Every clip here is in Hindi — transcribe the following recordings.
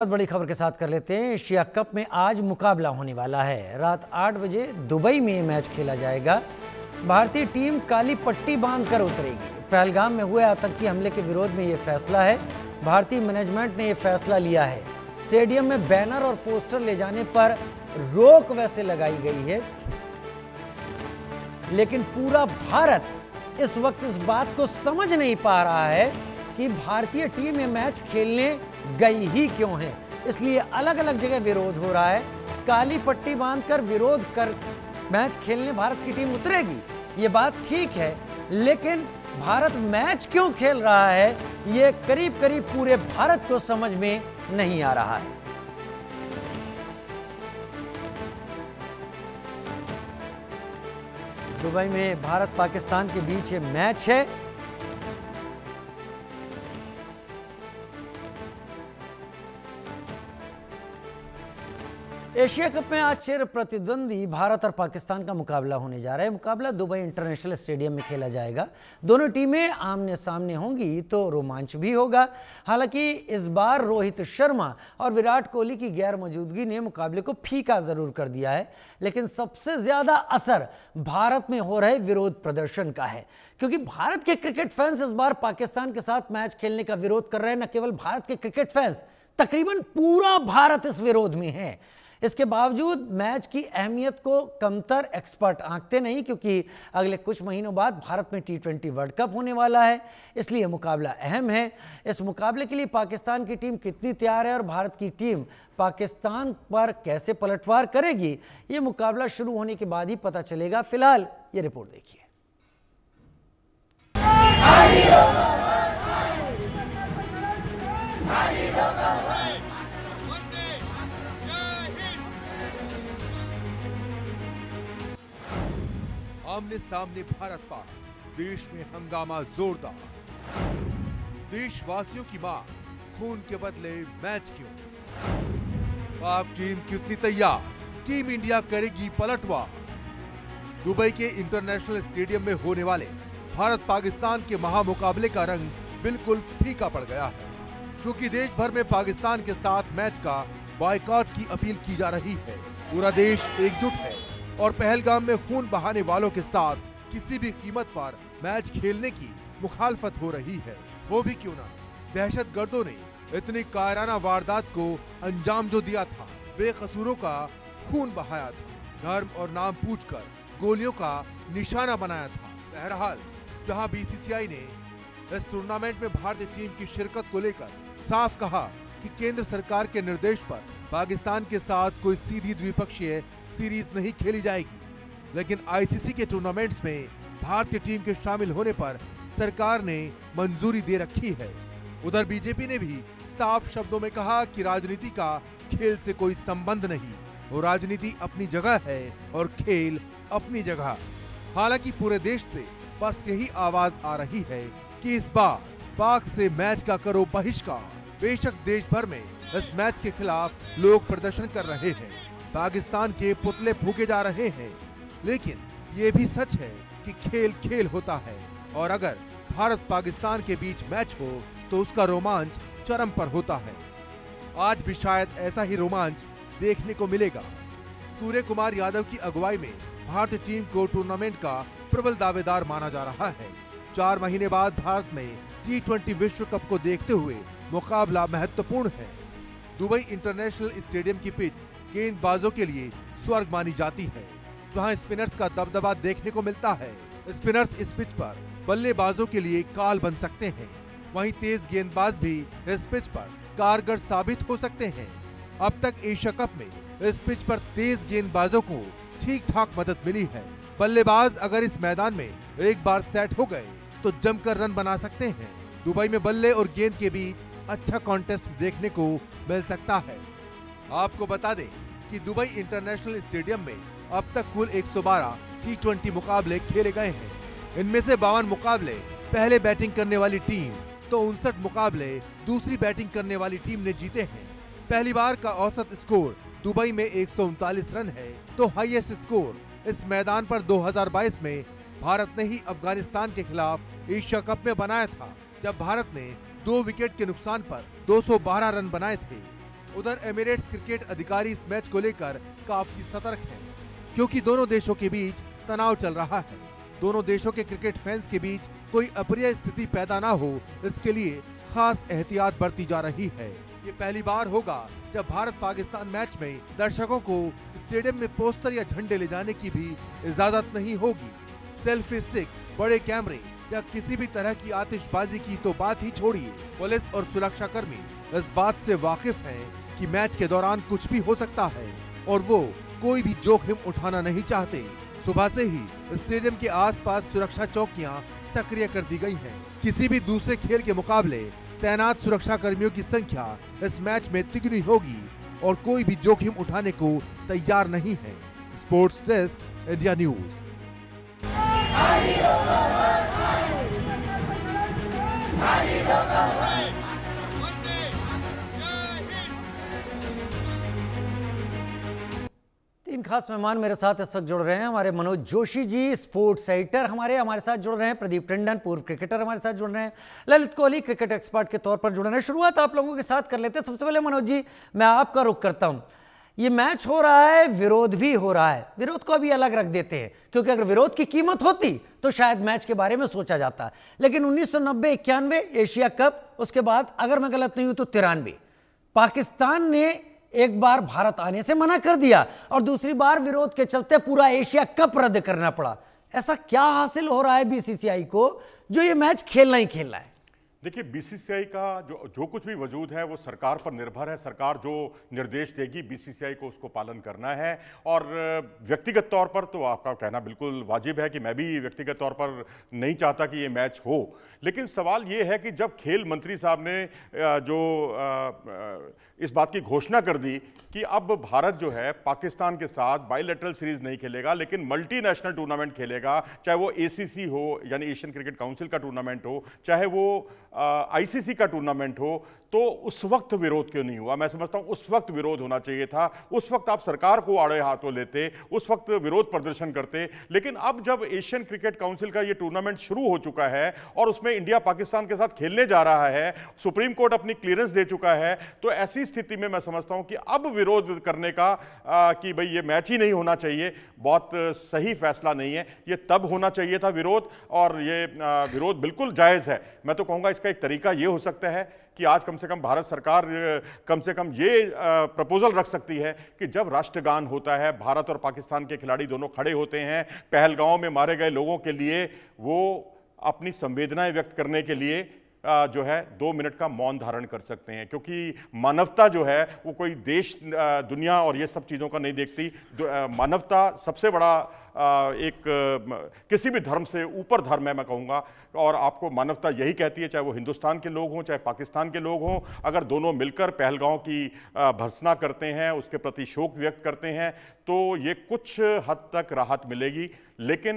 बहुत बड़ी खबर के साथ कर लेते हैं। एशिया कप में आज मुकाबला होने वाला है। रात 8 बजे दुबई में मैच खेला जाएगा। भारतीय टीम काली पट्टी बांधकर उतरेगी। पहलगाम में हुए आतंकी हमले के विरोध में यह फैसला है। भारतीय मैनेजमेंट ने यह फैसला लिया है। स्टेडियम में बैनर और पोस्टर ले जाने पर रोक वैसे लगाई गई है, लेकिन पूरा भारत इस वक्त इस बात को समझ नहीं पा रहा है कि भारतीय टीम ये मैच खेलने गई ही क्यों है। इसलिए अलग अलग जगह विरोध हो रहा है। काली पट्टी बांधकर विरोध कर मैच खेलने भारत की टीम उतरेगी, ये बात ठीक है, लेकिन भारत मैच क्यों खेल रहा है ये करीब करीब पूरे भारत को समझ में नहीं आ रहा है। दुबई में भारत पाकिस्तान के बीच ये मैच है। एशिया कप में आज चिर प्रतिद्वंदी भारत और पाकिस्तान का मुकाबला होने जा रहा है। मुकाबला दुबई इंटरनेशनल स्टेडियम में खेला जाएगा। दोनों टीमें आमने सामने होंगी तो रोमांच भी होगा। हालांकि इस बार रोहित शर्मा और विराट कोहली की गैर मौजूदगी ने मुकाबले को फीका जरूर कर दिया है, लेकिन सबसे ज्यादा असर भारत में हो रहे विरोध प्रदर्शन का है, क्योंकि भारत के क्रिकेट फैंस इस बार पाकिस्तान के साथ मैच खेलने का विरोध कर रहे हैं। न केवल भारत के क्रिकेट फैंस, तकरीबन पूरा भारत इस विरोध में है। इसके बावजूद मैच की अहमियत को कमतर एक्सपर्ट आंकते नहीं, क्योंकि अगले कुछ महीनों बाद भारत में T20 वर्ल्ड कप होने वाला है, इसलिए मुकाबला अहम है। इस मुकाबले के लिए पाकिस्तान की टीम कितनी तैयार है और भारत की टीम पाकिस्तान पर कैसे पलटवार करेगी, ये मुकाबला शुरू होने के बाद ही पता चलेगा। फिलहाल ये रिपोर्ट देखिए। आमने सामने भारत पाक, देश में हंगामा जोरदार। देशवासियों की मांग, खून के बदले मैच क्यों? पाक टीम कितनी तैयार? टीम इंडिया करेगी पलटवार। दुबई के इंटरनेशनल स्टेडियम में होने वाले भारत पाकिस्तान के महामुकाबले का रंग बिल्कुल फीका पड़ गया है, क्योंकि देश भर में पाकिस्तान के साथ मैच का बॉयकॉट की अपील की जा रही है। पूरा देश एकजुट है और पहलगाम में खून बहाने वालों के साथ किसी भी कीमत पर मैच खेलने की मुखालफत हो रही है। वो भी क्यों ना, दहशतगर्दों ने इतनी कायराना वारदात को अंजाम जो दिया था, बेकसूरों का खून बहाया था, धर्म और नाम पूछकर गोलियों का निशाना बनाया था। बहरहाल जहां BCCI ने इस टूर्नामेंट में भारतीय टीम की शिरकत को लेकर साफ कहा कि केंद्र सरकार के निर्देश पर पाकिस्तान के साथ कोई सीधी द्विपक्षीय सीरीज नहीं खेली जाएगी, लेकिन ICC के टूर्नामेंट्स में भारतीय टीम के शामिल होने पर सरकार ने मंजूरी दे रखी है। उधर बीजेपी ने भी साफ शब्दों में कहा कि राजनीति का खेल से कोई संबंध नहीं, वो राजनीति अपनी जगह है और खेल अपनी जगह। हालांकि पूरे देश से बस यही आवाज आ रही है कि इस बार पाक से मैच का करो बहिष्कार। बेशक देश भर में इस मैच के खिलाफ लोग प्रदर्शन कर रहे हैं, पाकिस्तान के पुतले फूके जा रहे हैं, लेकिन ये भी सच है कि खेल खेल होता है और अगर भारत पाकिस्तान के बीच मैच हो तो उसका रोमांच चरम पर होता है। आज भी शायद ऐसा ही रोमांच देखने को मिलेगा। सूर्य कुमार यादव की अगुवाई में भारतीय टीम को टूर्नामेंट का प्रबल दावेदार माना जा रहा है। 4 महीने बाद भारत में T20 विश्व कप को देखते हुए मुकाबला महत्वपूर्ण है। दुबई इंटरनेशनल स्टेडियम की पिच गेंदबाजों के लिए स्वर्ग मानी जाती है, जहां स्पिनर्स का दबदबा देखने को मिलता है। स्पिनर्स इस पिच पर बल्लेबाजों के लिए काल बन सकते हैं, वहीं तेज गेंदबाज भी इस पिच पर कारगर साबित हो सकते हैं। अब तक एशिया कप में इस पिच पर तेज गेंदबाजों को ठीक ठाक मदद मिली है। बल्लेबाज अगर इस मैदान में एक बार सेट हो गए तो जमकर रन बना सकते हैं। दुबई में बल्ले और गेंद के बीच अच्छा कॉन्टेस्ट देखने को मिल सकता है। आपको बता दें कि दुबई इंटरनेशनल स्टेडियम में अब तक कुल 112 T20 मुकाबले खेले गए हैं। इनमें से 52 मुकाबले पहले बैटिंग करने वाली टीम तो 59 मुकाबले दूसरी बैटिंग करने वाली टीम ने जीते हैं। पहली बार का औसत स्कोर दुबई में 139 रन है, तो हाईएस्ट स्कोर इस मैदान पर 2022 में भारत ने ही अफगानिस्तान के खिलाफ एशिया कप में बनाया था, जब भारत ने 2 विकेट के नुकसान पर 212 रन बनाए थे। उधर एमिरेट्स क्रिकेट अधिकारी इस मैच को लेकर काफी सतर्क हैं, क्योंकि दोनों देशों के बीच तनाव चल रहा है। दोनों देशों के क्रिकेट फैंस के बीच कोई अप्रिय स्थिति पैदा ना हो, इसके लिए खास एहतियात बरती जा रही है। ये पहली बार होगा जब भारत पाकिस्तान मैच में दर्शकों को स्टेडियम में पोस्टर या झंडे ले जाने की भी इजाजत नहीं होगी। सेल्फी स्टिक, बड़े कैमरे या किसी भी तरह की आतिशबाजी की तो बात ही छोड़िए, पुलिस और सुरक्षा कर्मी इस बात से वाकिफ हैं कि मैच के दौरान कुछ भी हो सकता है और वो कोई भी जोखिम उठाना नहीं चाहते। सुबह से ही स्टेडियम के आसपास सुरक्षा चौकियां सक्रिय कर दी गई हैं। किसी भी दूसरे खेल के मुकाबले तैनात सुरक्षा कर्मियों की संख्या इस मैच में तिगुनी होगी और कोई भी जोखिम उठाने को तैयार नहीं है। Sports desk, India news. तीन खास मेहमान मेरे साथ इस वक्त जुड़ रहे हैं। हमारे मनोज जोशी जी, स्पोर्ट्स एडिटर हमारे साथ जुड़ रहे हैं। प्रदीप टंडन, पूर्व क्रिकेटर, हमारे साथ जुड़ रहे हैं। ललित कोहली, क्रिकेट एक्सपर्ट के तौर पर जुड़ रहे हैं। शुरुआत आप लोगों के साथ कर लेते हैं। सबसे पहले मनोज जी, मैं आपका रुख करता हूं। ये मैच हो रहा है, विरोध भी हो रहा है। विरोध को अभी अलग रख देते हैं, क्योंकि अगर विरोध की कीमत होती तो शायद मैच के बारे में सोचा जाता। लेकिन 1990, 91 एशिया कप, उसके बाद अगर मैं गलत नहीं हूं तो 93 पाकिस्तान ने एक बार भारत आने से मना कर दिया और दूसरी बार विरोध के चलते पूरा एशिया कप रद्द करना पड़ा। ऐसा क्या हासिल हो रहा है बीसीसीआई को जो ये मैच खेलना ही खेलना है? देखिए, बीसीसीआई का जो कुछ भी वजूद है वो सरकार पर निर्भर है। सरकार जो निर्देश देगी बीसीसीआई को उसको पालन करना है। और व्यक्तिगत तौर पर तो आपका कहना बिल्कुल वाजिब है कि मैं भी व्यक्तिगत तौर पर नहीं चाहता कि ये मैच हो। लेकिन सवाल ये है कि जब खेल मंत्री साहब ने इस बात की घोषणा कर दी कि अब भारत जो है पाकिस्तान के साथ बायलैटरल सीरीज नहीं खेलेगा लेकिन मल्टीनेशनल टूर्नामेंट खेलेगा, चाहे वो एसीसी हो यानी एशियन क्रिकेट काउंसिल का टूर्नामेंट हो, चाहे वो आईसीसी का टूर्नामेंट हो, तो उस वक्त विरोध क्यों नहीं हुआ? मैं समझता हूं उस वक्त विरोध होना चाहिए था। उस वक्त आप सरकार को आड़े हाथों लेते, उस वक्त विरोध प्रदर्शन करते। लेकिन अब जब एशियन क्रिकेट काउंसिल का ये टूर्नामेंट शुरू हो चुका है और उसमें इंडिया पाकिस्तान के साथ खेलने जा रहा है, सुप्रीम कोर्ट अपनी क्लियरेंस दे चुका है, तो ऐसी स्थिति में मैं समझता हूं कि अब विरोध करने का कि भाई ये मैच ही नहीं होना चाहिए, बहुत सही फैसला नहीं है। ये तब होना चाहिए था विरोध, और ये विरोध बिल्कुल जायज़ है। मैं तो कहूँगा इसका एक तरीका ये हो सकता है कि आज कम से कम भारत सरकार कम से कम ये प्रपोजल रख सकती है कि जब राष्ट्रगान होता है, भारत और पाकिस्तान के खिलाड़ी दोनों खड़े होते हैं, पहलगांव में मारे गए लोगों के लिए वो अपनी संवेदनाएं व्यक्त करने के लिए जो है 2 मिनट का मौन धारण कर सकते हैं। क्योंकि मानवता जो है वो कोई देश, दुनिया और ये सब चीज़ों का नहीं देखती। मानवता सबसे बड़ा एक किसी भी धर्म से ऊपर धर्म है, मैं कहूँगा। और आपको मानवता यही कहती है, चाहे वो हिंदुस्तान के लोग हों चाहे पाकिस्तान के लोग हों, अगर दोनों मिलकर पहलगांव की भर्त्सना करते हैं, उसके प्रति शोक व्यक्त करते हैं, तो ये कुछ हद तक राहत मिलेगी। लेकिन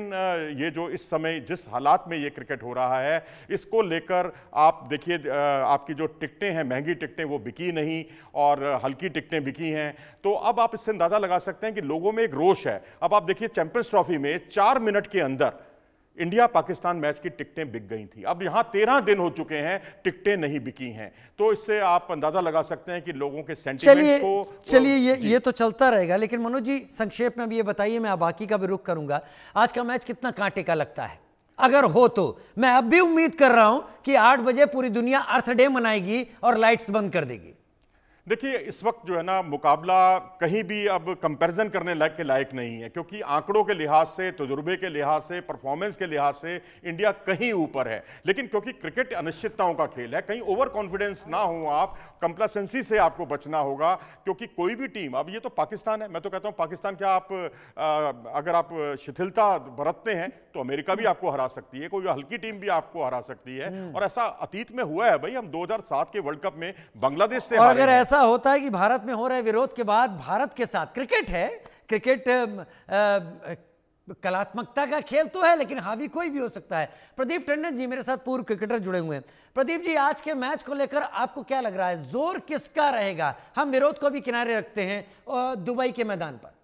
ये जो इस समय जिस हालात में ये क्रिकेट हो रहा है, इसको लेकर आप देखिए, आपकी जो टिकटें हैं, महंगी टिकटें, वो बिकी नहीं और हल्की टिकटें बिकी हैं। तो अब आप इससे अंदाज़ा लगा सकते हैं कि लोगों में एक रोष है। अब आप देखिए, चैंपियंस ट्रॉफी में 4 मिनट के अंदर इंडिया पाकिस्तान मैच की टिकटें बिक गई थी। अब यहां 13 दिन हो चुके हैं, टिकटें नहीं बिकी हैं। तो इससे आप अंदाजा लगा सकते हैं कि लोगों के सेंटीमेंट को चलिए ये तो चलता रहेगा। लेकिन मनोज जी, संक्षेप में भी ये बताइए, मैं बाकी का भी रुख करूंगा, आज का मैच कितना कांटे का लगता है? अगर हो तो मैं अब भी उम्मीद कर रहा हूं कि 8 बजे पूरी दुनिया अर्थ डे मनाएगी और लाइट्स बंद कर देगी। देखिए, इस वक्त जो है ना, मुकाबला कहीं भी अब कंपैरिजन करने के लायक नहीं है, क्योंकि आंकड़ों के लिहाज से, तजुर्बे के लिहाज से, परफॉर्मेंस के लिहाज से इंडिया कहीं ऊपर है। लेकिन क्योंकि क्रिकेट अनिश्चितताओं का खेल है, कहीं ओवर कॉन्फिडेंस ना हो, आप कंप्लासेंसी से आपको बचना होगा। क्योंकि कोई भी टीम, अब ये तो पाकिस्तान है, मैं तो कहता हूँ पाकिस्तान, क्या आप अगर आप शिथिलता बरतते हैं तो अमेरिका भी आपको हरा सकती है, कोई हल्की टीम भी आपको हरा सकती है। और ऐसा अतीत में हुआ है भाई, हम 2007 के वर्ल्ड कप में बांग्लादेश से हारे। अगर ऐसा होता है कि भारत में हो रहे विरोध के बाद भारत के साथ, क्रिकेट है, क्रिकेट कलात्मकता का खेल तो है, लेकिन हावी कोई भी हो सकता है। प्रदीप टंडन जी मेरे साथ पूर्व क्रिकेटर जुड़े हुए हैं। प्रदीप जी, आज के मैच को लेकर आपको क्या लग रहा है, जोर किसका रहेगा? हम विरोध को भी किनारे रखते हैं दुबई के मैदान पर।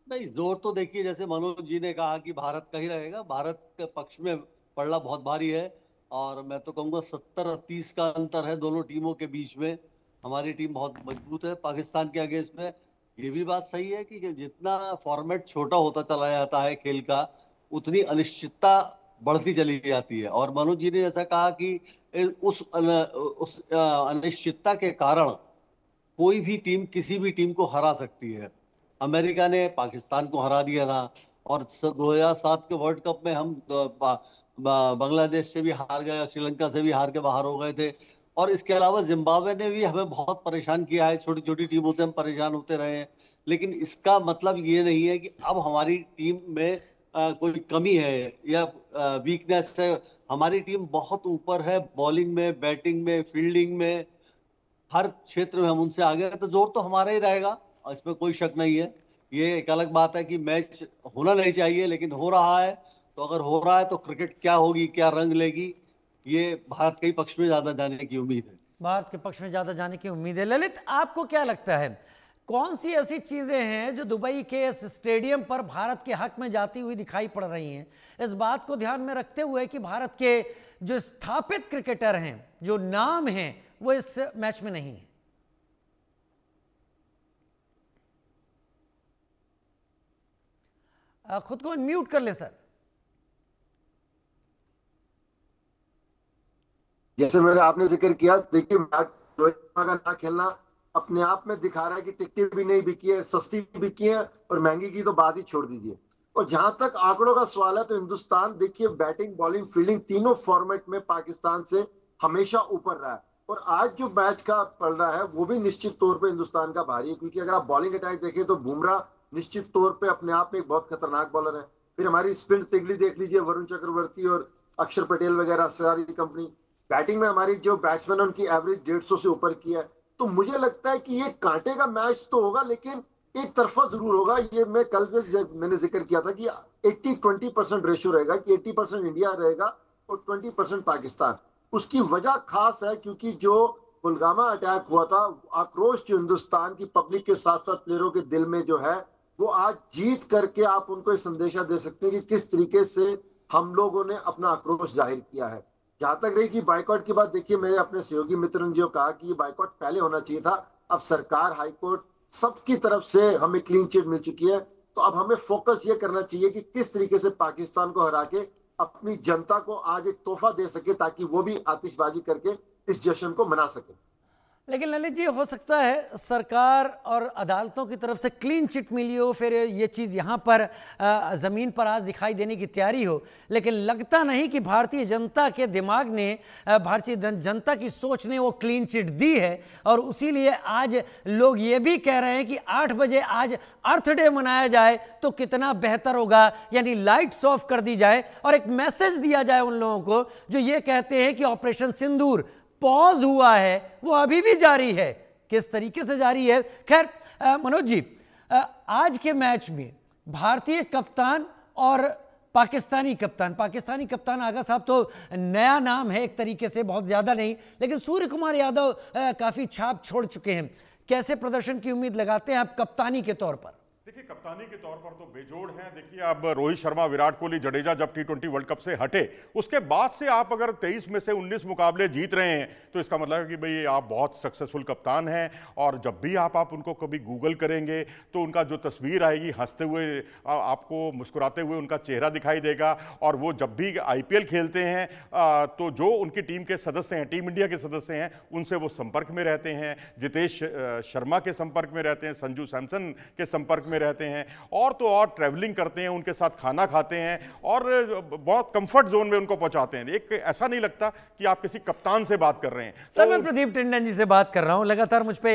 नहीं, जोर तो देखिए, जैसे मनोज जी ने कहा कि भारत का ही रहेगा। भारत के पक्ष में पड़ना बहुत भारी है, और मैं तो कहूँगा 70-30 का अंतर है दोनों टीमों के बीच में। हमारी टीम बहुत मजबूत है पाकिस्तान के अगेंस्ट में। ये भी बात सही है कि जितना फॉर्मेट छोटा होता चला जाता है खेल का, उतनी अनिश्चितता बढ़ती चली जाती है। और मनोज जी ने जैसा कहा कि उस अनिश्चितता के कारण कोई भी टीम किसी भी टीम को हरा सकती है। अमेरिका ने पाकिस्तान को हरा दिया था, और 2007 के वर्ल्ड कप में हम बांग्लादेश से भी हार गए, श्रीलंका से भी हार के बाहर हो गए थे। और इसके अलावा जिम्बाब्वे ने भी हमें बहुत परेशान किया है, छोटी छोटी टीमों से हम परेशान होते रहे हैं। लेकिन इसका मतलब ये नहीं है कि अब हमारी टीम में कोई कमी है या वीकनेस है। हमारी टीम बहुत ऊपर है, बॉलिंग में, बैटिंग में, फील्डिंग में, हर क्षेत्र में हम उनसे आगे हैं। तो जोर तो हमारा ही रहेगा, इसमें कोई शक नहीं है। ये एक अलग बात है कि मैच होना नहीं चाहिए, लेकिन हो रहा है। तो अगर हो रहा है तो क्रिकेट क्या होगी, क्या रंग लेगी, ये भारत के ही पक्ष में ज्यादा जाने की उम्मीद है। भारत के पक्ष में ज्यादा जाने की उम्मीद है। ललित, आपको क्या लगता है, कौन सी ऐसी चीजें हैं जो दुबई के इस स्टेडियम पर भारत के हक में जाती हुई दिखाई पड़ रही हैं, इस बात को ध्यान में रखते हुए कि भारत के जो स्थापित क्रिकेटर हैं, जो नाम हैं, वो इस मैच में नहीं है? खुद को म्यूट कर ले सर। जैसे मैंने आपने जिक्र किया, देखिए मैच रोहित शर्मा का ना खेलना अपने आप में दिखा रहा है कि टिकटें भी नहीं बिकी है, सस्ती बिकी है, और महंगी की तो बात ही छोड़ दीजिए। और जहां तक आंकड़ों का सवाल है तो हिंदुस्तान देखिए बैटिंग, बॉलिंग, फील्डिंग तीनों फॉर्मेट में पाकिस्तान से हमेशा ऊपर रहा है। और आज जो मैच का पड़ रहा है वो भी निश्चित तौर पे हिंदुस्तान का भारी है, क्योंकि अगर आप बॉलिंग अटैक देखें तो बुमराह निश्चित तौर पे अपने आप में एक बहुत खतरनाक बॉलर है। फिर हमारी स्पिन तिगली देख लीजिए, वरुण चक्रवर्ती और अक्षर पटेल वगैरह सारी कंपनी। बैटिंग में हमारी जो बैट्समैन है उनकी एवरेज 150 से ऊपर की है। तो मुझे लगता है कि ये कांटे का मैच तो होगा, लेकिन एक तरफा जरूर होगा। ये मैं कल मैंने जिक्र किया था कि 80-20% रेशियो रहेगा, कि 80% इंडिया रहेगा और 20% पाकिस्तान। उसकी वजह खास है क्योंकि जो पुलवामा अटैक हुआ था, आक्रोश जो हिंदुस्तान की पब्लिक के साथ साथ प्लेयरों के दिल में जो है, वो आज जीत करके आप उनको एक संदेशा दे सकते हैं कि किस तरीके से हम लोगों ने अपना आक्रोश जाहिर किया है। जहां तक रही कि बाइकआउट की बात, देखिए मैंने अपने सहयोगी मित्रों ने जो कहा कि ये बाइकआउट पहले होना चाहिए था। अब सरकार, हाईकोर्ट, सबकी तरफ से हमें क्लीन चिट मिल चुकी है। तो अब हमें फोकस ये करना चाहिए कि किस तरीके से पाकिस्तान को हरा के अपनी जनता को आज एक तोहफा दे सके, ताकि वो भी आतिशबाजी करके इस जश्न को मना सके। लेकिन ललित जी, हो सकता है सरकार और अदालतों की तरफ से क्लीन चिट मिली हो, फिर ये चीज़ यहाँ पर ज़मीन पर आज दिखाई देने की तैयारी हो, लेकिन लगता नहीं कि भारतीय जनता के दिमाग ने, भारतीय जनता की सोच ने वो क्लीन चिट दी है। और उसीलिए आज लोग ये भी कह रहे हैं कि 8 बजे आज अर्थ डे मनाया जाए तो कितना बेहतर होगा, यानी लाइट्स ऑफ कर दी जाए और एक मैसेज दिया जाए उन लोगों को जो ये कहते हैं कि ऑपरेशन सिंदूर पॉज हुआ है, वो अभी भी जारी है। किस तरीके से जारी है? खैर मनोज जी, आज के मैच में भारतीय कप्तान और पाकिस्तानी कप्तान आगा साहब तो नया नाम है एक तरीके से, बहुत ज्यादा नहीं, लेकिन सूर्य कुमार यादव काफी छाप छोड़ चुके हैं। कैसे प्रदर्शन की उम्मीद लगाते हैं आप कप्तानी के तौर पर? देखिए, कप्तानी के तौर पर तो बेजोड़ हैं। देखिए, अब रोहित शर्मा, विराट कोहली, जडेजा जब T20 वर्ल्ड कप से हटे, उसके बाद से आप अगर 23 में से 19 मुकाबले जीत रहे हैं तो इसका मतलब है कि भाई आप बहुत सक्सेसफुल कप्तान हैं। और जब भी आप उनको कभी गूगल करेंगे तो उनका जो तस्वीर आएगी, हंसते हुए, आपको मुस्कुराते हुए उनका चेहरा दिखाई देगा। और वो जब भी IPL खेलते हैं तो जो उनकी टीम के सदस्य हैं, टीम इंडिया के सदस्य हैं, उनसे वो संपर्क में रहते हैं। जितेश शर्मा के संपर्क में रहते हैं, संजू सैमसन के संपर्क में रहते हैं, और तो और ट्रैवलिंग करते हैं, उनके साथ खाना खाते हैं और बहुत कंफर्ट जोन में उनको पहुंचाते हैं। एक ऐसा नहीं लगता कि आप किसी कप्तान से बात कर रहे हैं। सर, मैं प्रदीप टंडन जी से बात कर रहा हूं, लगातार मुझ पे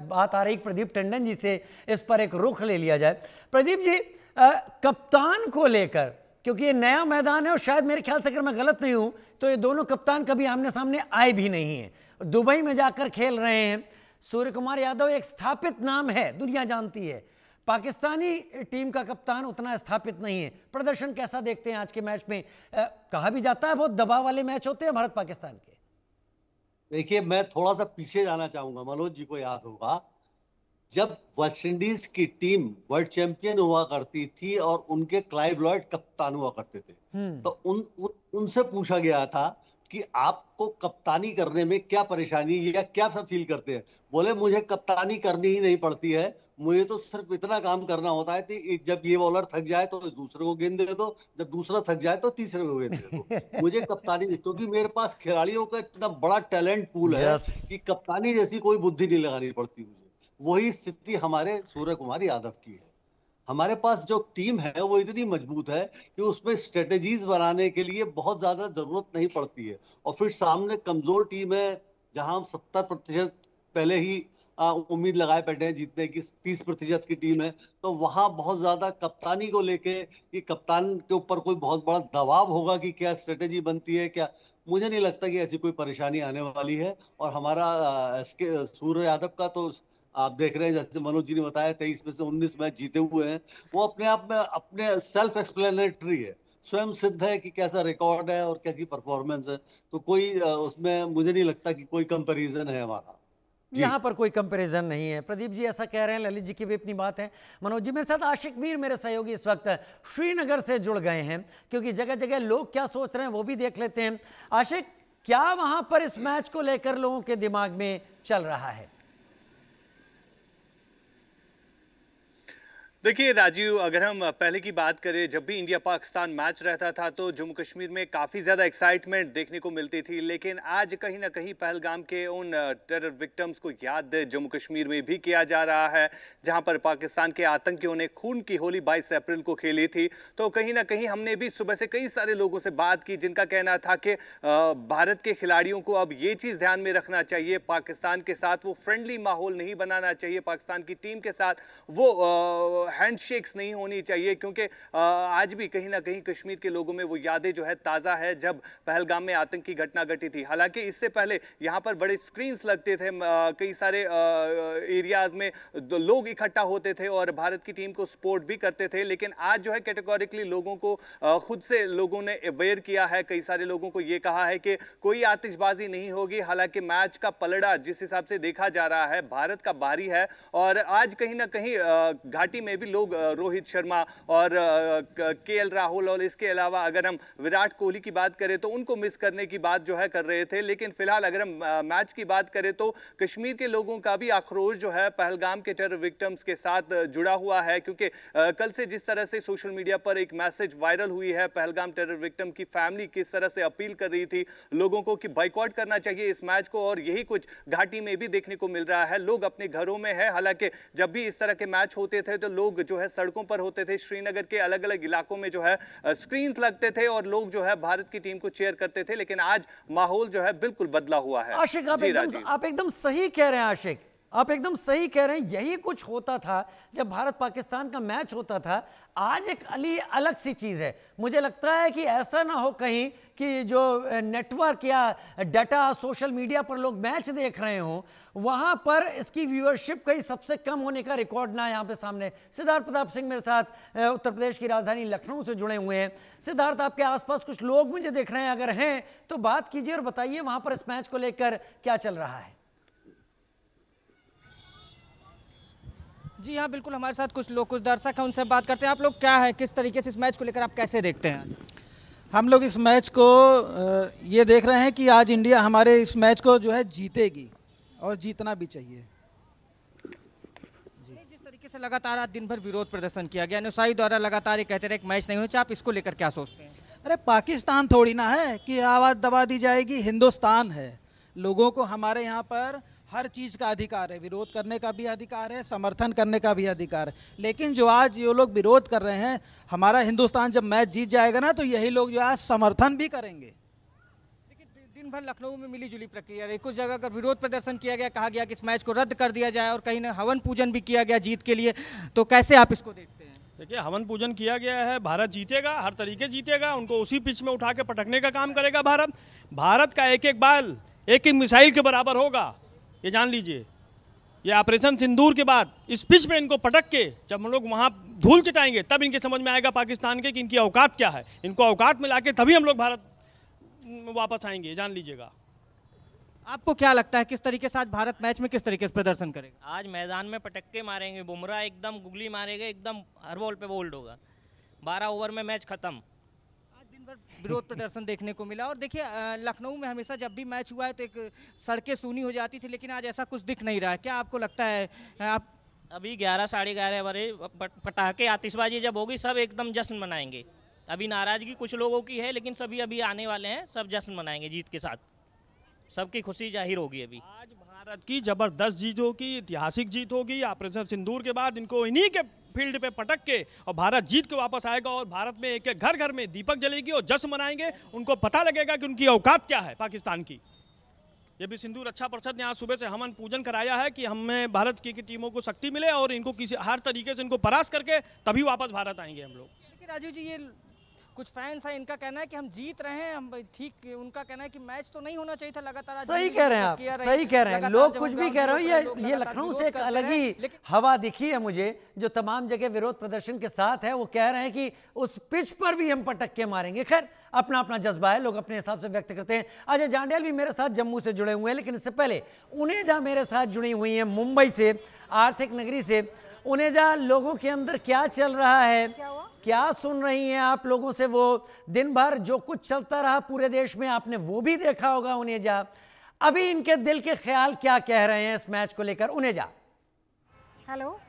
बात आ रही। प्रदीप टंडन जी से इस पर एक रुख ले लिया जाए। प्रदीप जी, कप्तान को लेकर, क्योंकि ये नया मैदान है और शायद मेरे ख्याल से अगर मैं गलत नहीं हूं तो ये दोनों कप्तान कभी आमने सामने आए भी नहीं है, दुबई में जाकर खेल रहे हैं। सूर्य कुमार यादव एक स्थापित नाम है, दुनिया जानती है। पाकिस्तानी टीम का कप्तान उतना स्थापित नहीं है। प्रदर्शन कैसा देखते हैं आज के मैच में? कहा भी जाता है बहुत दबाव वाले मैच होते हैं भारत पाकिस्तान के। देखिए, मैं थोड़ा सा पीछे जाना चाहूंगा। मनोज जी को याद होगा जब वेस्ट इंडीज की टीम वर्ल्ड चैंपियन हुआ करती थी और उनके क्लाइव लॉयड कप्तान हुआ करते थे, तो उनसे पूछा गया था कि आपको कप्तानी करने में क्या परेशानी है या क्या सब फील करते हैं। बोले मुझे कप्तानी करनी ही नहीं पड़ती है, मुझे तो सिर्फ इतना काम करना होता है कि जब ये बॉलर थक जाए तो दूसरे को गेंद दे दो, जब दूसरा थक जाए तो तीसरे को गेंद दे दो। मुझे कप्तानी, क्योंकि मेरे पास खिलाड़ियों का इतना बड़ा टैलेंट पूल है यस। कि कप्तानी जैसी कोई बुद्धि नहीं लगानी पड़ती मुझे। वही स्थिति हमारे सूर्य कुमार यादव की है। हमारे पास जो टीम है वो इतनी मजबूत है कि उसमें स्ट्रेटेजीज बनाने के लिए बहुत ज्यादा जरूरत नहीं पड़ती है। और फिर सामने कमजोर टीम है जहां हम 70% पहले ही उम्मीद लगाए बैठे हैं जीतने की, 30% की टीम है, तो वहां बहुत ज्यादा कप्तानी को लेके कि कप्तान के ऊपर कोई बहुत बड़ा दबाव होगा कि क्या स्ट्रेटेजी बनती है क्या, मुझे नहीं लगता कि ऐसी कोई परेशानी आने वाली है। और हमारा एसके सूर्य यादव का तो आप देख रहे हैं, जैसे मनोज जी ने बताया 23 में से 19 मैच जीते हुए हैं। वो अपने आप में अपने सेल्फ एक्सप्लेनेटरी है, स्वयं सिद्ध है कि कैसा रिकॉर्ड है और कैसी परफॉर्मेंस है। तो कोई उसमें मुझे नहीं लगता कि कोई कंपैरिजन है हमारा। यहाँ पर कोई कंपैरिजन नहीं है। प्रदीप जी ऐसा कह रहे हैं, ललित जी की भी अपनी बात है। मनोज जी, मेरे साथ आशिक मीर मेरे सहयोगी इस वक्त श्रीनगर से जुड़ गए हैं, क्योंकि जगह जगह लोग क्या सोच रहे हैं वो भी देख लेते हैं। आशिक, क्या वहां पर इस मैच को लेकर लोगों के दिमाग में चल रहा है? देखिए राजीव, अगर हम पहले की बात करें, जब भी इंडिया पाकिस्तान मैच रहता था तो जम्मू कश्मीर में काफ़ी ज़्यादा एक्साइटमेंट देखने को मिलती थी, लेकिन आज कहीं ना कहीं पहलगाम के उन टेरर विक्टिम्स को याद जम्मू कश्मीर में भी किया जा रहा है, जहां पर पाकिस्तान के आतंकियों ने खून की होली 22 अप्रैल को खेली थी। तो कहीं ना कहीं हमने भी सुबह से कई सारे लोगों से बात की जिनका कहना था कि भारत के खिलाड़ियों को अब ये चीज़ ध्यान में रखना चाहिए, पाकिस्तान के साथ वो फ्रेंडली माहौल नहीं बनाना चाहिए, पाकिस्तान की टीम के साथ वो हैंडशेक्स नहीं होनी चाहिए, क्योंकि आज भी कहीं ना कहीं कश्मीर के लोगों में वो यादें जो है ताज़ा है जब पहलगाम में आतंकी घटना घटी थी। हालांकि इससे पहले यहाँ पर बड़े स्क्रीन्स लगते थे, कई सारे एरियाज में लोग इकट्ठा होते थे और भारत की टीम को सपोर्ट भी करते थे, लेकिन आज जो है कैटेगोरिकली लोगों को खुद से लोगों ने अवेयर किया है। कई सारे लोगों को ये कहा है कि कोई आतिशबाजी नहीं होगी। हालांकि मैच का पलड़ा जिस हिसाब से देखा जा रहा है भारत का भारी है, और आज कहीं ना कहीं घाटी में भी लोग रोहित शर्मा और केएल राहुल और इसके अलावा अगर हम विराट कोहली की बात करें तो उनको मिस करने की बात जो है कर रहे थे। लेकिन फिलहाल अगर हम मैच की बात करें तो कश्मीर के लोगों का भी आक्रोश जो है पहलगाम के टेरर विक्टिम्स के साथ जुड़ा हुआ है, क्योंकि कल से जिस तरह से सोशल मीडिया पर एक मैसेज वायरल हुई है, पहलगाम टेरर विक्टिम की फैमिली किस तरह से अपील कर रही थी लोगों को कि बाइकआउट करना चाहिए इस मैच को, और यही कुछ घाटी में भी देखने को मिल रहा है। लोग अपने घरों में है, हालांकि जब भी इस तरह के मैच होते थे तो लोग जो है सड़कों पर होते थे। श्रीनगर के अलग अलग इलाकों में जो है स्क्रीन लगते थे और लोग जो है भारत की टीम को चीयर करते थे, लेकिन आज माहौल जो है बिल्कुल बदला हुआ है। आशिक, आप एकदम सही कह रहे हैं। आशिक, आप एकदम सही कह रहे हैं। यही कुछ होता था जब भारत पाकिस्तान का मैच होता था। आज एक अलग सी चीज़ है। मुझे लगता है कि ऐसा ना हो कहीं कि जो नेटवर्क या डाटा सोशल मीडिया पर लोग मैच देख रहे हों, वहाँ पर इसकी व्यूअरशिप कहीं सबसे कम होने का रिकॉर्ड ना यहाँ पे सामने। सिद्धार्थ प्रताप सिंह मेरे साथ उत्तर प्रदेश की राजधानी लखनऊ से जुड़े हुए हैं। सिद्धार्थ, आपके आसपास कुछ लोग मुझे देख रहे हैं, अगर हैं तो बात कीजिए और बताइए वहाँ पर इस मैच को लेकर क्या चल रहा है। जी हाँ, बिल्कुल, हमारे साथ कुछ लोग, कुछ दर्शक हैं, उनसे बात करते हैं। आप लोग क्या है, किस तरीके से इस मैच को लेकर आप कैसे देखते हैं? हम लोग इस मैच को ये देख रहे हैं कि आज इंडिया हमारे इस मैच को जो है जीतेगी और जीतना भी चाहिए। जिस तरीके से लगातार आज दिन भर विरोध प्रदर्शन किया गया, नुसाई द्वारा लगातार ये कहते रहे कि मैच नहीं होना चाहिए, आप इसको लेकर क्या सोचते हैं? अरे पाकिस्तान थोड़ी ना है कि आवाज़ दबा दी जाएगी, हिंदुस्तान है। लोगों को हमारे यहाँ पर हर चीज़ का अधिकार है, विरोध करने का भी अधिकार है, समर्थन करने का भी अधिकार है। लेकिन जो आज ये लोग विरोध कर रहे हैं, हमारा हिंदुस्तान जब मैच जीत जाएगा ना तो यही लोग जो आज समर्थन भी करेंगे। लेकिन दिन भर लखनऊ में मिली जुली प्रक्रिया रही, कुछ जगह पर विरोध प्रदर्शन किया गया, कहा गया कि इस मैच को रद्द कर दिया जाए, और कहीं ना हवन पूजन भी किया गया जीत के लिए। तो कैसे आप इसको देखते हैं? देखिए, हवन पूजन किया गया है, भारत जीतेगा, हर तरीके जीतेगा, उनको उसी पिच में उठा के पटकने का काम करेगा भारत। भारत का एक एक बाल एक एक मिसाइल के बराबर होगा, ये जान लीजिए। ये ऑपरेशन सिंदूर के बाद इस पिच पे इनको पटक के जब हम लोग वहाँ धूल चटाएंगे तब इनके समझ में आएगा पाकिस्तान के कि इनकी औकात क्या है। इनको औकात में लाके तभी हम लोग भारत वापस आएंगे, जान लीजिएगा। आपको क्या लगता है किस तरीके से आज भारत मैच में किस तरीके से प्रदर्शन करेगा? आज मैदान में पटक्के मारेंगे, बुमराह एकदम गुगली मारेगा, एकदम हर बॉल पे बोल्ड होगा। 12 ओवर में मैच खत्म। आज दिन भर विरोध प्रदर्शन देखने को मिला। और देखिए लखनऊ में हमेशा जब भी मैच हुआ है तो एक सड़कें सूनी हो जाती थी, लेकिन आज ऐसा कुछ दिख नहीं रहा है। क्या आपको लगता है? आप अभी 11 साढ़े 11 बजे पटाखे आतिशबाजी जब होगी सब एकदम जश्न मनाएंगे। अभी नाराजगी कुछ लोगों की है, लेकिन सभी अभी आने वाले हैं, सब जश्न मनाएंगे जीत के साथ, सबकी खुशी जाहिर होगी। अभी आज भारत की जबरदस्त जीत होगी, ऐतिहासिक जीत होगी। ऑपरेशन सिंदूर के बाद इनको इन्हीं के फील्ड पे पटक के और भारत जीत के वापस आएगा और भारत में एक एक घर घर में दीपक जलेगी और जश्न मनाएंगे। उनको पता लगेगा कि उनकी औकात क्या है पाकिस्तान की। ये भी सिंदूर रक्षा परिषद ने आज सुबह से हवन पूजन कराया है कि हमें भारत की टीमों को शक्ति मिले और इनको किसी हर तरीके से इनको परास्त करके तभी वापस भारत आएंगे हम लोग। देखिए राजू जी, ये कुछ फैंस हैं, इनका कहना है कि हम जीत रहे हैं, हम ठीक, उनका कहना है कि मैच तो नहीं होना चाहिए था लगातार। सही कह रहे हैं आप, सही कह रहे हैं। लोग कुछ भी कह रहे हो, ये लखनऊ से एक अलग ही हवा दिखी है मुझे, जो तमाम जगह विरोध प्रदर्शन के साथ है। वो कह रहे हैं कि उस पिच पर भी हम पटक्के मारेंगे। खैर अपना अपना जज्बा है, लोग अपने हिसाब से व्यक्त करते हैं। अजय जांडियाल भी मेरे साथ जम्मू से जुड़े हुए हैं, लेकिन इससे पहले उनेजा मेरे साथ जुड़ी हुई हैं मुंबई से, आर्थिक नगरी से। उनेजा, लोगों के अंदर क्या चल रहा है, क्या सुन रही हैं आप लोगों से? वो दिन भर जो कुछ चलता रहा पूरे देश में आपने वो भी देखा होगा। उनेजा, अभी इनके दिल के ख्याल क्या कह रहे हैं इस मैच को लेकर? उनेजा हेलो,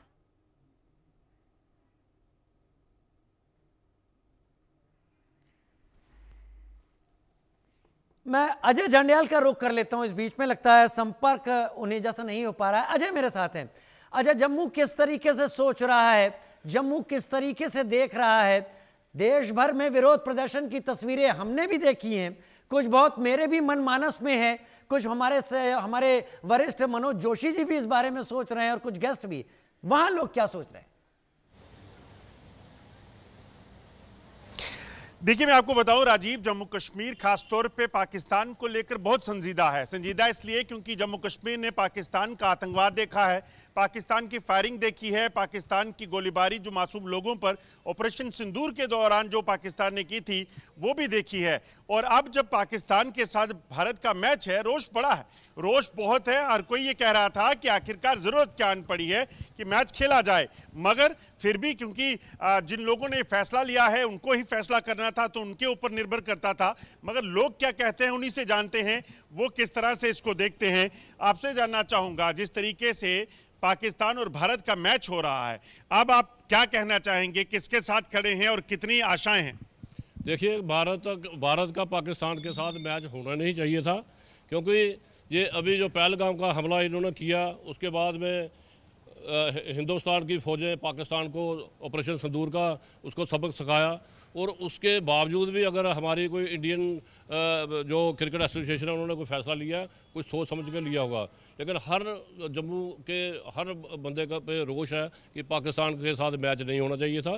मैं अजय जांडियाल का रुख कर लेता हूं इस बीच में। लगता है संपर्क उनेजा से नहीं हो पा रहा है। अजय मेरे साथ हैं। अजय, जम्मू किस तरीके से सोच रहा है, जम्मू किस तरीके से देख रहा है? देश भर में विरोध प्रदर्शन की तस्वीरें हमने भी देखी हैं, कुछ बहुत मेरे भी मनमानस में है, कुछ हमारे वरिष्ठ मनोज जोशी जी भी इस बारे में सोच रहे हैं और कुछ गेस्ट भी। वहां लोग क्या सोच रहे हैं? देखिए, मैं आपको बताऊं राजीव, जम्मू कश्मीर खासतौर पे पाकिस्तान को लेकर बहुत संजीदा है। संजीदा इसलिए क्योंकि जम्मू कश्मीर ने पाकिस्तान का आतंकवाद देखा है, पाकिस्तान की फायरिंग देखी है, पाकिस्तान की गोलीबारी जो मासूम लोगों पर ऑपरेशन सिंदूर के दौरान जो पाकिस्तान ने की थी वो भी देखी है। और अब जब पाकिस्तान के साथ भारत का मैच है, रोष बड़ा है, रोष बहुत है। हर कोई ये कह रहा था कि आखिरकार जरूरत क्या आन पड़ी है कि मैच खेला जाए, मगर फिर भी क्योंकि जिन लोगों ने फैसला लिया है उनको ही फैसला करना था तो उनके ऊपर निर्भर करता था। मगर लोग क्या कहते हैं उन्हीं से जानते हैं, वो किस तरह से इसको देखते हैं। आपसे जानना चाहूंगा, जिस तरीके से पाकिस्तान और भारत का मैच हो रहा है, अब आप क्या कहना चाहेंगे, किसके साथ खड़े हैं और कितनी आशाएं हैं? देखिए, भारत का पाकिस्तान के साथ मैच होना नहीं चाहिए था, क्योंकि ये अभी जो पहलगाम का हमला इन्होंने किया उसके बाद में हिंदुस्तान की फ़ौजें पाकिस्तान को ऑपरेशन सिंदूर का उसको सबक सिखाया। और उसके बावजूद भी अगर हमारी कोई इंडियन जो क्रिकेट एसोसिएशन है उन्होंने कोई फैसला लिया, कुछ सोच समझ के लिया होगा, लेकिन हर जम्मू के हर बंदे का पे रोष है कि पाकिस्तान के साथ मैच नहीं होना चाहिए था।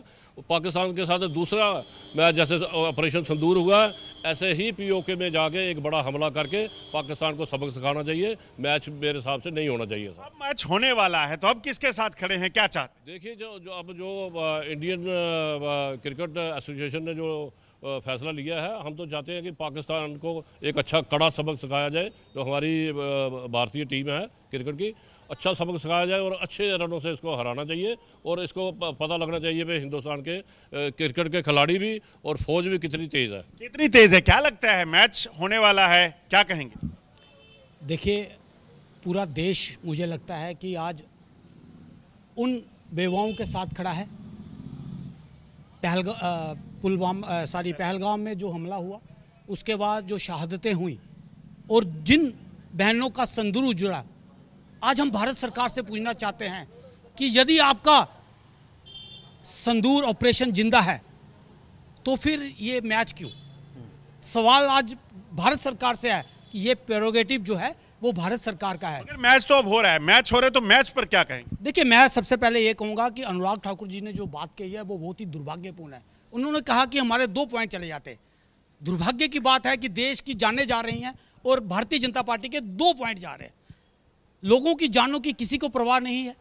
पाकिस्तान के साथ दूसरा मैच जैसे ऑपरेशन सिंदूर हुआ, ऐसे ही पीओके में जाके एक बड़ा हमला करके पाकिस्तान को सबक सिखाना चाहिए। मैच मेरे हिसाब से नहीं होना चाहिए था। अब मैच होने वाला है तो अब किसके साथ खड़े हैं, क्या चाहते? देखिए, जो इंडियन क्रिकेट एसोसिएशन ने जो फैसला लिया है, हम तो चाहते हैं कि पाकिस्तान को एक अच्छा कड़ा सबक सिखाया जाए। जो हमारी भारतीय टीम है क्रिकेट की, अच्छा सबक सिखाया जाए और अच्छे रनों से इसको हराना चाहिए। और इसको पता लगना चाहिए कि हिंदुस्तान के क्रिकेट के खिलाड़ी भी और फौज भी कितनी तेज़ है। कितनी तेज़ है, क्या लगता है मैच होने वाला है, क्या कहेंगे? देखिए, पूरा देश मुझे लगता है कि आज उन बेवाओं के साथ खड़ा है। पहलगाम में जो हमला हुआ, उसके बाद जो शहादतें हुई और जिन बहनों का संदूर उजड़ा, आज हम भारत सरकार से पूछना चाहते हैं कि यदि आपका संदूर ऑपरेशन जिंदा है तो फिर ये मैच क्यों? सवाल आज भारत सरकार से है कि ये प्रेरोगेटिव जो है वो भारत सरकार का है। अगर मैच तो अब हो रहा है, मैच हो रहे तो मैच पर क्या कहेंगे? देखिए, मैं सबसे पहले ये कहूँगा कि अनुराग ठाकुर जी ने जो बात कही है वो बहुत ही दुर्भाग्यपूर्ण है। उन्होंने कहा कि हमारे 2 पॉइंट चले जाते। दुर्भाग्य की बात है कि देश की जानें जा रही हैं और भारतीय जनता पार्टी के 2 पॉइंट जा रहे हैं। लोगों की जानों की किसी को परवाह नहीं है।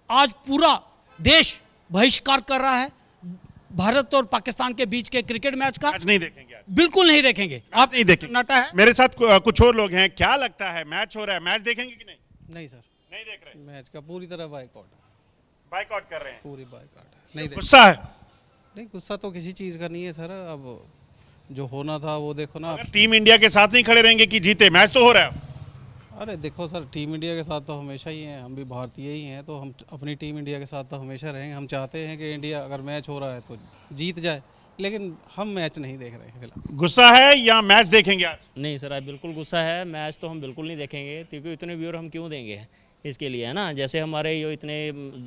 आज पूरा देश बहिष्कार कर रहा है भारत और पाकिस्तान के बीच के क्रिकेट मैच का। मैच नहीं देखेंगे? बिल्कुल नहीं देखेंगे। आप नहीं देखेंगे? नाटा है। मेरे साथ कुछ और लोग हैं, क्या लगता है मैच हो रहा है, मैच देखेंगे कि नहीं? नहीं सर, नहीं देख रहे। मैच का पूरी तरह बाइकआउट है। बाइकआउट कर रहे हैं? पूरी बाइकआउट है। नहीं, गुस्सा है? नहीं, गुस्सा तो किसी चीज़ का नहीं है सर। अब जो होना था वो देखो ना। अगर टीम इंडिया के साथ नहीं खड़े रहेंगे कि जीते, मैच तो हो रहा है। अरे देखो सर, टीम इंडिया के साथ तो हमेशा ही हैं, हम भी भारतीय ही हैं, तो हम अपनी टीम इंडिया के साथ तो हमेशा रहेंगे। हम चाहते हैं कि इंडिया अगर मैच हो रहा है तो जीत जाए, लेकिन हम मैच नहीं देख रहे हैं फिलहाल। गुस्सा है या मैच देखेंगे आज? नहीं सर, आज बिल्कुल गुस्सा है। मैच तो हम बिल्कुल नहीं देखेंगे, क्योंकि इतने व्यूअर हम क्यों देंगे इसके लिए, है ना। जैसे हमारे ये इतने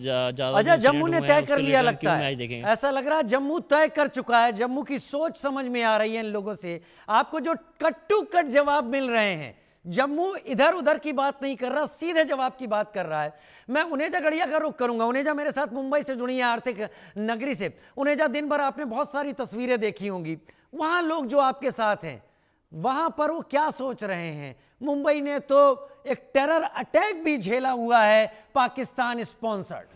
ज्यादा अच्छा, जम्मू ने तय कर लिया लगता है, देखेंगे। ऐसा लग रहा है जम्मू तय कर चुका है। जम्मू की सोच समझ में आ रही है इन लोगों से। आपको जो कट टू कट जवाब मिल रहे हैं, जम्मू इधर उधर की बात नहीं कर रहा, सीधे जवाब की बात कर रहा है। मैं उनेजा गढ़िया का रुख करूंगा। उनेजा मेरे साथ मुंबई से जुड़ी है, आर्थिक नगरी से। उनेजा, दिन भर आपने बहुत सारी तस्वीरें देखी होंगी, वहां लोग जो आपके साथ हैं वहां पर वो क्या सोच रहे हैं? मुंबई ने तो एक टेरर अटैक भी झेला हुआ है, पाकिस्तान स्पॉन्सर्ड।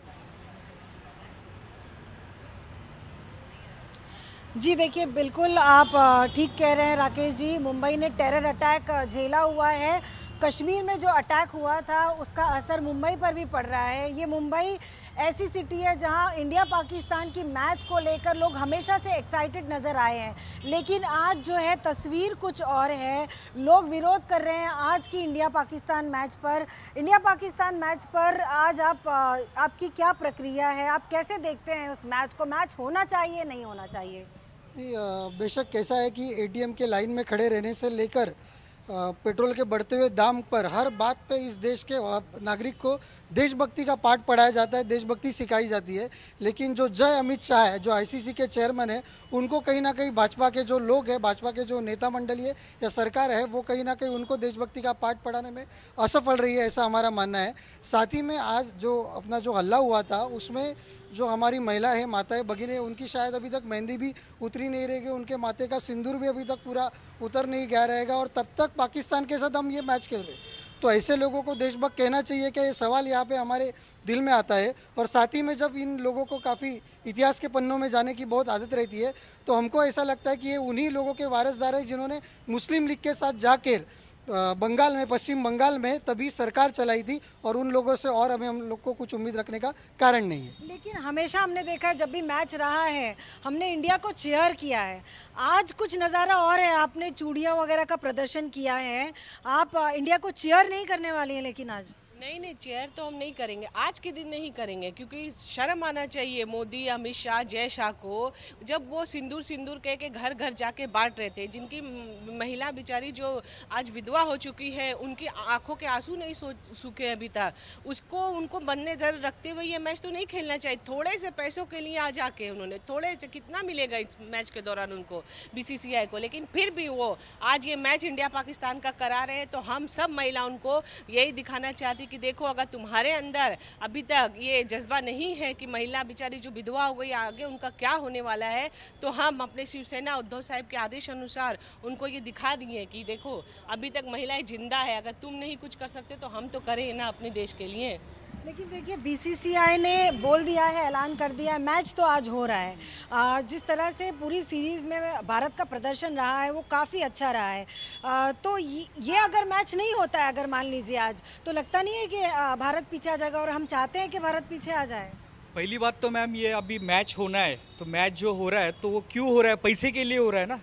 जी देखिए, बिल्कुल आप ठीक कह रहे हैं राकेश जी। मुंबई ने टेरर अटैक झेला हुआ है। कश्मीर में जो अटैक हुआ था उसका असर मुंबई पर भी पड़ रहा है। ये मुंबई ऐसी सिटी है जहां इंडिया पाकिस्तान की मैच को लेकर लोग हमेशा से एक्साइटेड नज़र आए हैं, लेकिन आज जो है तस्वीर कुछ और है। लोग विरोध कर रहे हैं आज की इंडिया पाकिस्तान मैच पर। इंडिया पाकिस्तान मैच पर आज आपकी क्या प्रक्रिया है? आप कैसे देखते हैं उस मैच को? मैच होना चाहिए, नहीं होना चाहिए? बेशक कैसा है कि एटीएम के लाइन में खड़े रहने से लेकर पेट्रोल के बढ़ते हुए दाम पर हर बात पे इस देश के नागरिक को देशभक्ति का पाठ पढ़ाया जाता है, देशभक्ति सिखाई जाती है। लेकिन जो जय अमित शाह है, जो आईसीसी के चेयरमैन है, उनको कहीं ना कहीं भाजपा के जो लोग हैं, भाजपा के जो नेता मंडली है या सरकार है, वो कहीं ना कहीं उनको देशभक्ति का पाठ पढ़ाने में असफल रही है, ऐसा हमारा मानना है। साथ ही में आज जो अपना जो हल्ला हुआ था उसमें जो हमारी महिला है, माताएं भगिनें, उनकी शायद अभी तक मेहंदी भी उतरी नहीं रहेगी, उनके माथे का सिंदूर भी अभी तक पूरा उतर नहीं गया रहेगा, और तब तक पाकिस्तान के साथ हम ये मैच खेल रहे हैं। तो ऐसे लोगों को देशभक्त कहना चाहिए कि ये सवाल यहाँ पे हमारे दिल में आता है। और साथ ही में जब इन लोगों को काफ़ी इतिहास के पन्नों में जाने की बहुत आदत रहती है, तो हमको ऐसा लगता है कि ये उन्हीं लोगों के वारिसदार है जिन्होंने मुस्लिम लीग के साथ जाकर बंगाल में, पश्चिम बंगाल में तभी सरकार चलाई थी, और उन लोगों से और हमें हम लोग को कुछ उम्मीद रखने का कारण नहीं है। लेकिन हमेशा हमने देखा है जब भी मैच रहा है हमने इंडिया को चीयर किया है। आज कुछ नज़ारा और है, आपने चूड़ियाँ वगैरह का प्रदर्शन किया है, आप इंडिया को चीयर नहीं करने वाली हैं। लेकिन आज नहीं, चेयर तो हम नहीं करेंगे, आज के दिन नहीं करेंगे, क्योंकि शर्म आना चाहिए मोदी, अमित शाह, जय शाह को, जब वो सिंदूर कह के घर घर जाके बांट रहे थे। जिनकी महिला बेचारी जो आज विधवा हो चुकी है, उनकी आंखों के आंसू नहीं सूखे अभी तक, उसको उनको बदनजर रखते हुए ये मैच तो नहीं खेलना चाहिए। थोड़े से पैसों के लिए आ जाके उन्होंने थोड़े से, कितना मिलेगा इस मैच के दौरान उनको बीसीसीआई को, लेकिन फिर भी वो आज ये मैच इंडिया पाकिस्तान का करा रहे हैं। तो हम सब महिला उनको यही दिखाना चाहती कि देखो, अगर तुम्हारे अंदर अभी तक ये जज्बा नहीं है कि महिला बेचारी जो विधवा हो गई, आगे उनका क्या होने वाला है, तो हम अपने शिवसेना उद्धव साहब के आदेश अनुसार उनको ये दिखा दिए कि देखो अभी तक महिलाएं जिंदा है, अगर तुम नहीं कुछ कर सकते तो हम तो करें ना अपने देश के लिए। लेकिन देखिए, बीसीसीआई ने बोल दिया है, ऐलान कर दिया है, मैच तो आज हो रहा है। जिस तरह से पूरी सीरीज़ में भारत का प्रदर्शन रहा है वो काफ़ी अच्छा रहा है। तो ये अगर मैच नहीं होता है, अगर मान लीजिए आज, तो लगता नहीं है कि भारत पीछे आ जाएगा, और हम चाहते हैं कि भारत पीछे आ जाए। पहली बात तो मैम, ये अभी मैच होना है, तो मैच जो हो रहा है तो वो क्यों हो रहा है? पैसे के लिए हो रहा है ना।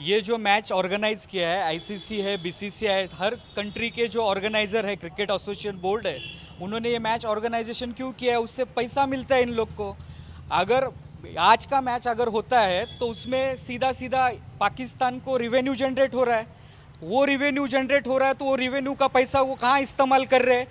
ये जो मैच ऑर्गेनाइज किया है, आईसीसी है, बीसीसीआई है, हर कंट्री के जो ऑर्गेनाइजर है, क्रिकेट एसोसिएशन बोर्ड है, उन्होंने ये मैच ऑर्गेनाइजेशन क्यों किया है? उससे पैसा मिलता है इन लोग को। अगर आज का मैच अगर होता है तो उसमें सीधा सीधा पाकिस्तान को रिवेन्यू जनरेट हो रहा है। वो रिवेन्यू जनरेट हो रहा है तो वो रिवेन्यू का पैसा वो कहाँ इस्तेमाल कर रहे हैं?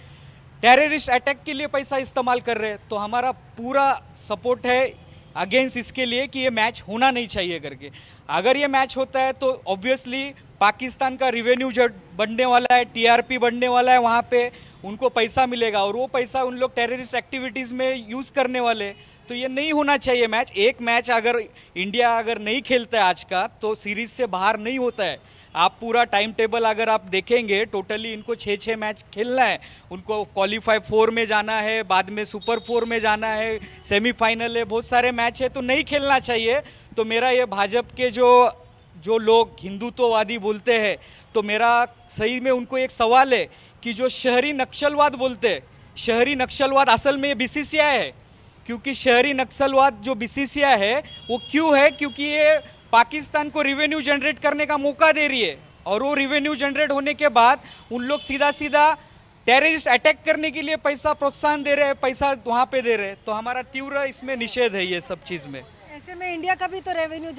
टेररिस्ट अटैक के लिए पैसा इस्तेमाल कर रहे हैं। तो हमारा पूरा सपोर्ट है अगेंस्ट इसके लिए कि ये मैच होना नहीं चाहिए करके। अगर ये मैच होता है तो ऑब्वियसली पाकिस्तान का रिवेन्यू बढ़ने वाला है, टीआरपी बढ़ने वाला है, वहाँ पे उनको पैसा मिलेगा, और वो पैसा उन लोग टेररिस्ट एक्टिविटीज़ में यूज़ करने वाले। तो ये नहीं होना चाहिए मैच। एक मैच अगर इंडिया अगर नहीं खेलता है आज का, तो सीरीज से बाहर नहीं होता है। आप पूरा टाइम टेबल अगर आप देखेंगे, टोटली इनको 6 मैच खेलना है। उनको क्वालिफाई 4 में जाना है, बाद में सुपर 4 में जाना है, सेमीफाइनल है, बहुत सारे मैच है, तो नहीं खेलना चाहिए। तो मेरा ये भाजपा के जो लोग हिंदुत्ववादी बोलते हैं, तो मेरा सही में उनको एक सवाल है कि जो शहरी नक्सलवाद बोलते हैं, शहरी नक्सलवाद असल में बीसीसीआई है। क्योंकि शहरी नक्सलवाद जो बीसीसीआई है वो क्यों है? क्योंकि ये पाकिस्तान को रिवेन्यू जनरेट करने का मौका दे रही है, और वो रिवेन्यू जनरेट होने के बाद उन लोग सीधा सीधा टेररिस्ट अटैक करने के लिए पैसा प्रोत्साहन दे रहे हैं, पैसा वहाँ पे दे रहे हैं। तो हमारा तीव्र इसमें निषेध है ये सब चीज़ में। ऐसे में इंडिया का भी तो रेवेन्यू